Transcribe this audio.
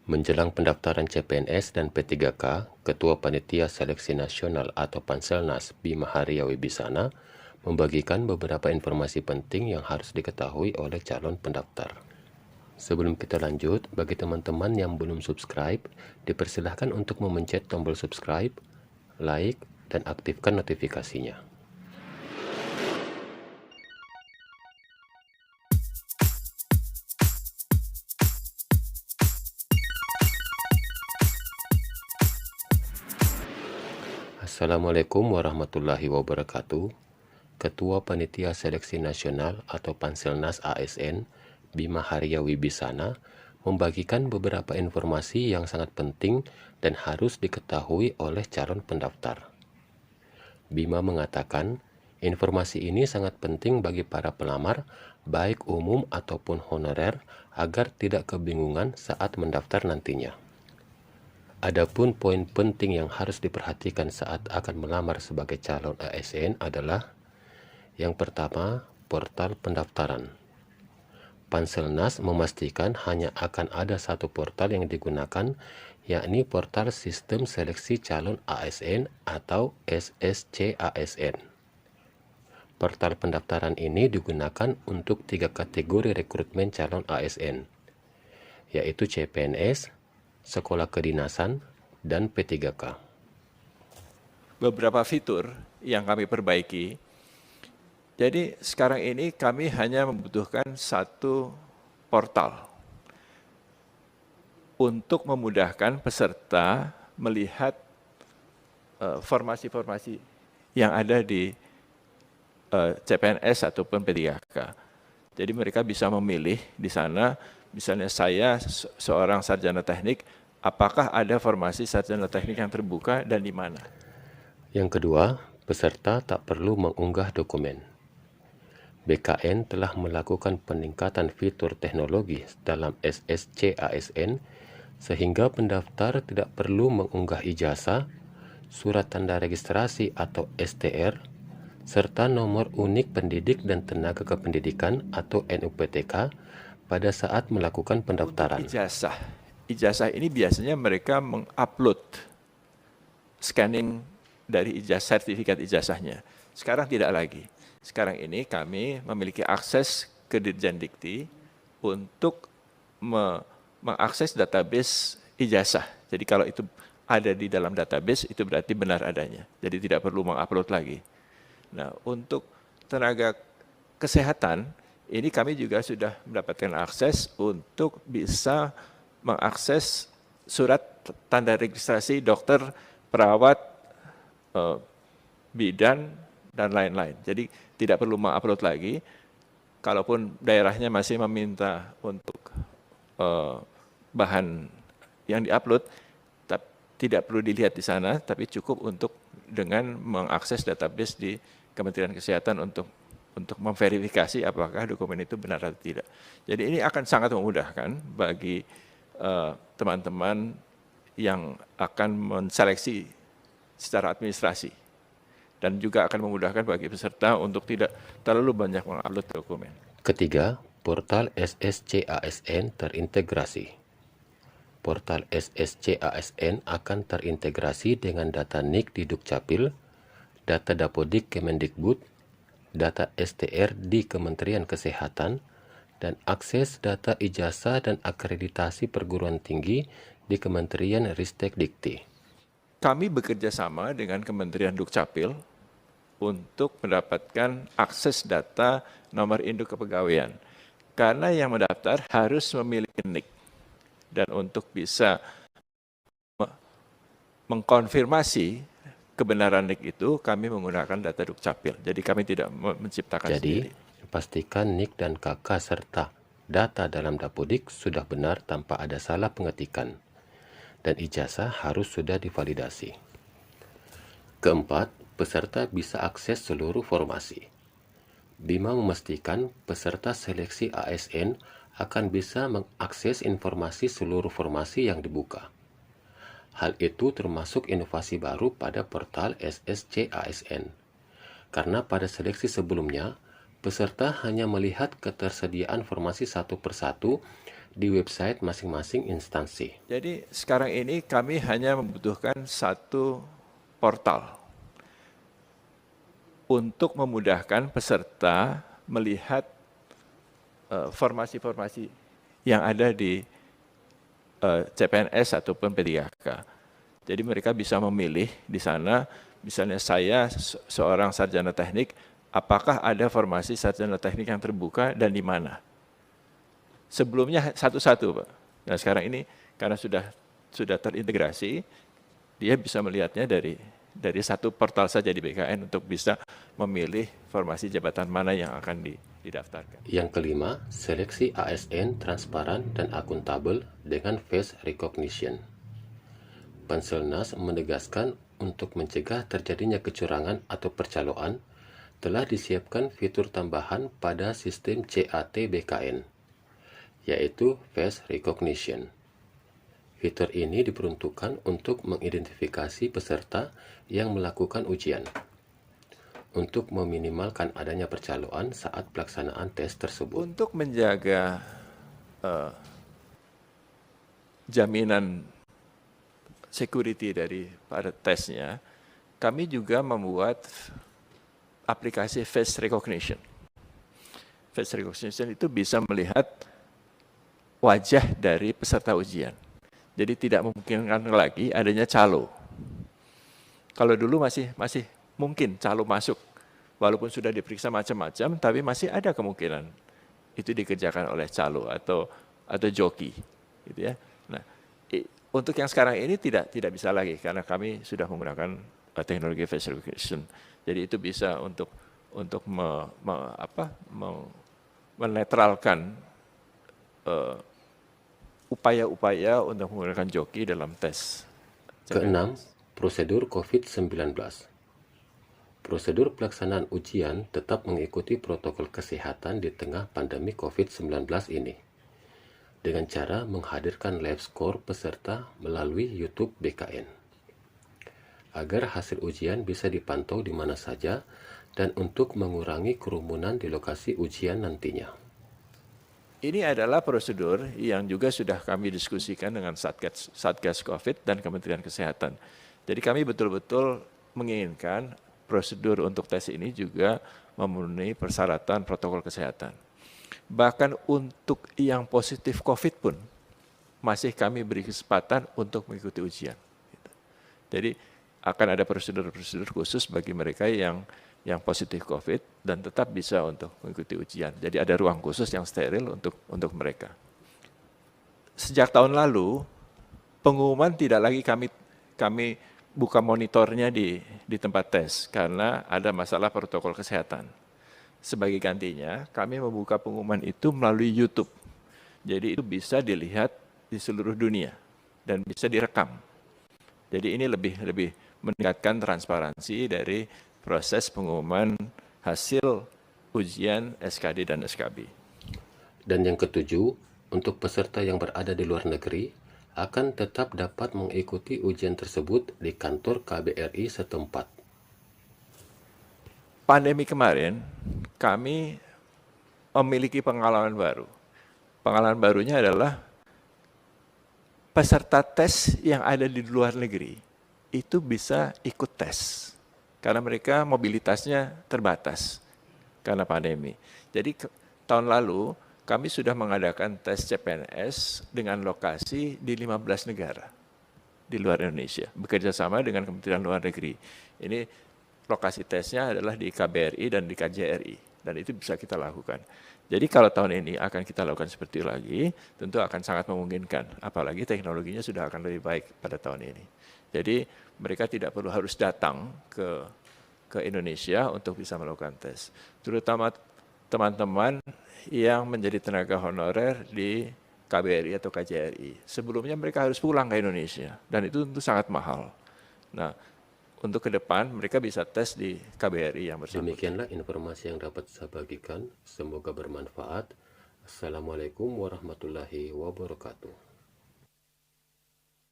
Menjelang pendaftaran CPNS dan P3K, Ketua Panitia Seleksi Nasional atau Panselnas Bima Haria Wibisana membagikan beberapa informasi penting yang harus diketahui oleh calon pendaftar. Sebelum kita lanjut, bagi teman-teman yang belum subscribe, dipersilahkan untuk memencet tombol subscribe, like, dan aktifkan notifikasinya. Assalamualaikum warahmatullahi wabarakatuh. Ketua Panitia Seleksi Nasional atau Panselnas ASN, Bima Haria Wibisana, membagikan beberapa informasi yang sangat penting dan harus diketahui oleh calon pendaftar. Bima mengatakan, informasi ini sangat penting bagi para pelamar, baik umum ataupun honorer, agar tidak kebingungan saat mendaftar nantinya. Adapun poin penting yang harus diperhatikan saat akan melamar sebagai calon ASN adalah: yang pertama, portal pendaftaran. Panselnas memastikan hanya akan ada satu portal yang digunakan, yakni portal Sistem Seleksi Calon ASN atau SSCASN. Portal pendaftaran ini digunakan untuk 3 kategori rekrutmen calon ASN, yaitu CPNS, Sekolah Kedinasan, dan P3K. Beberapa fitur yang kami perbaiki. Jadi sekarang ini kami hanya membutuhkan satu portal untuk memudahkan peserta melihat formasi-formasi yang ada di CPNS ataupun P3K. Jadi mereka bisa memilih di sana, misalnya saya seorang sarjana teknik, apakah ada formasi sarjana teknik yang terbuka dan di mana? Yang kedua, peserta tak perlu mengunggah dokumen. BKN telah melakukan peningkatan fitur teknologi dalam SSCASN sehingga pendaftar tidak perlu mengunggah ijazah, surat tanda registrasi atau STR, serta nomor unik pendidik dan tenaga kependidikan atau NUPTK pada saat melakukan pendaftaran. Untuk ijazah ini biasanya mereka mengupload scanning dari sertifikat ijazahnya. Sekarang tidak lagi. Sekarang ini kami memiliki akses ke Dirjen Dikti untuk mengakses database ijazah. Jadi kalau itu ada di dalam database, itu berarti benar adanya. Jadi tidak perlu mengupload lagi. Nah, untuk tenaga kesehatan, ini kami juga sudah mendapatkan akses untuk bisa mengakses surat tanda registrasi dokter, perawat, bidan, dan lain-lain. Jadi tidak perlu mengupload lagi. Kalaupun daerahnya masih meminta untuk bahan yang diupload, tidak perlu dilihat di sana, tapi cukup untuk dengan mengakses database di Kementerian Kesehatan untuk memverifikasi apakah dokumen itu benar atau tidak. Jadi ini akan sangat memudahkan bagi teman-teman yang akan menseleksi secara administrasi, dan juga akan memudahkan bagi peserta untuk tidak terlalu banyak mengupload dokumen. Ketiga, portal SSCASN terintegrasi. Portal SSCASN akan terintegrasi dengan data NIK di Dukcapil, data Dapodik Kemendikbud, data STR di Kementerian Kesehatan, dan akses data ijazah dan akreditasi perguruan tinggi di Kementerian Ristek Dikti. Kami bekerja sama dengan Kementerian Dukcapil untuk mendapatkan akses data nomor induk kepegawaian. Karena yang mendaftar harus memiliki NIK. Dan untuk bisa mengkonfirmasi kebenaran NIK itu, kami menggunakan data Dukcapil. Jadi kami tidak menciptakan sendiri. Pastikan NIK dan KK serta data dalam Dapodik sudah benar tanpa ada salah pengetikan. Dan ijazah harus sudah divalidasi. Keempat, peserta bisa akses seluruh formasi. Bima memastikan peserta seleksi ASN akan bisa mengakses informasi seluruh formasi yang dibuka. Hal itu termasuk inovasi baru pada portal SSCASN. Karena pada seleksi sebelumnya, peserta hanya melihat ketersediaan formasi satu persatu di website masing-masing instansi. Jadi sekarang ini kami hanya membutuhkan satu portal untuk memudahkan peserta melihat formasi-formasi yang ada di CPNS ataupun P3K. Jadi mereka bisa memilih di sana, misalnya saya seorang sarjana teknik, apakah ada formasi sarjana teknik yang terbuka dan di mana? Sebelumnya satu-satu, Pak. Nah sekarang ini karena sudah terintegrasi, dia bisa melihatnya dari satu portal saja di BKN untuk bisa memilih formasi jabatan mana yang akan didaftarkan. Yang kelima, seleksi ASN transparan dan akuntabel dengan face recognition. Panselnas menegaskan untuk mencegah terjadinya kecurangan atau percaloan, telah disiapkan fitur tambahan pada sistem CAT BKN, yaitu face recognition. Fitur ini diperuntukkan untuk mengidentifikasi peserta yang melakukan ujian, untuk meminimalkan adanya percaloan saat pelaksanaan tes tersebut. Untuk menjaga jaminan security dari pada tesnya, kami juga membuat aplikasi face recognition. Face recognition itu bisa melihat wajah dari peserta ujian. Jadi tidak memungkinkan lagi adanya calo. Kalau dulu masih mungkin calo masuk, walaupun sudah diperiksa macam-macam, tapi masih ada kemungkinan itu dikerjakan oleh calo atau joki, gitu ya. Nah, untuk yang sekarang ini tidak bisa lagi karena kami sudah menggunakan teknologi face recognition. Jadi itu bisa untuk menetralkan upaya-upaya untuk menggunakan joki dalam tes. Keenam, prosedur COVID-19. Prosedur pelaksanaan ujian tetap mengikuti protokol kesehatan di tengah pandemi COVID-19 ini, dengan cara menghadirkan live score peserta melalui YouTube BKN, agar hasil ujian bisa dipantau di mana saja dan untuk mengurangi kerumunan di lokasi ujian nantinya. Ini adalah prosedur yang juga sudah kami diskusikan dengan Satgas COVID dan Kementerian Kesehatan. Jadi kami betul-betul menginginkan prosedur untuk tes ini juga memenuhi persyaratan protokol kesehatan. Bahkan untuk yang positif COVID pun masih kami beri kesempatan untuk mengikuti ujian. Jadi akan ada prosedur-prosedur khusus bagi mereka yang positif COVID dan tetap bisa untuk mengikuti ujian. Jadi ada ruang khusus yang steril untuk mereka. Sejak tahun lalu pengumuman tidak lagi kami buka monitornya di tempat tes karena ada masalah protokol kesehatan. Sebagai gantinya, kami membuka pengumuman itu melalui YouTube. Jadi itu bisa dilihat di seluruh dunia dan bisa direkam. Jadi ini lebih meningkatkan transparansi dari proses pengumuman hasil ujian SKD dan SKB. Dan yang ketujuh, untuk peserta yang berada di luar negeri, akan tetap dapat mengikuti ujian tersebut di kantor KBRI setempat. Pandemi kemarin, kami memiliki pengalaman baru. Pengalaman barunya adalah peserta tes yang ada di luar negeri itu bisa ikut tes karena mereka mobilitasnya terbatas karena pandemi. Jadi tahun lalu kami sudah mengadakan tes CPNS dengan lokasi di 15 negara di luar Indonesia, bekerja sama dengan Kementerian Luar Negeri. Ini lokasi tesnya adalah di KBRI dan di KJRI, dan itu bisa kita lakukan. Jadi kalau tahun ini akan kita lakukan seperti itu lagi, tentu akan sangat memungkinkan, apalagi teknologinya sudah akan lebih baik pada tahun ini. Jadi mereka tidak perlu harus datang ke Indonesia untuk bisa melakukan tes. Terutama teman-teman yang menjadi tenaga honorer di KBRI atau KJRI. Sebelumnya mereka harus pulang ke Indonesia, dan itu tentu sangat mahal. Nah, untuk ke depan mereka bisa tes di KBRI yang bersangkutan. Demikianlah informasi yang dapat saya bagikan. Semoga bermanfaat. Assalamualaikum warahmatullahi wabarakatuh.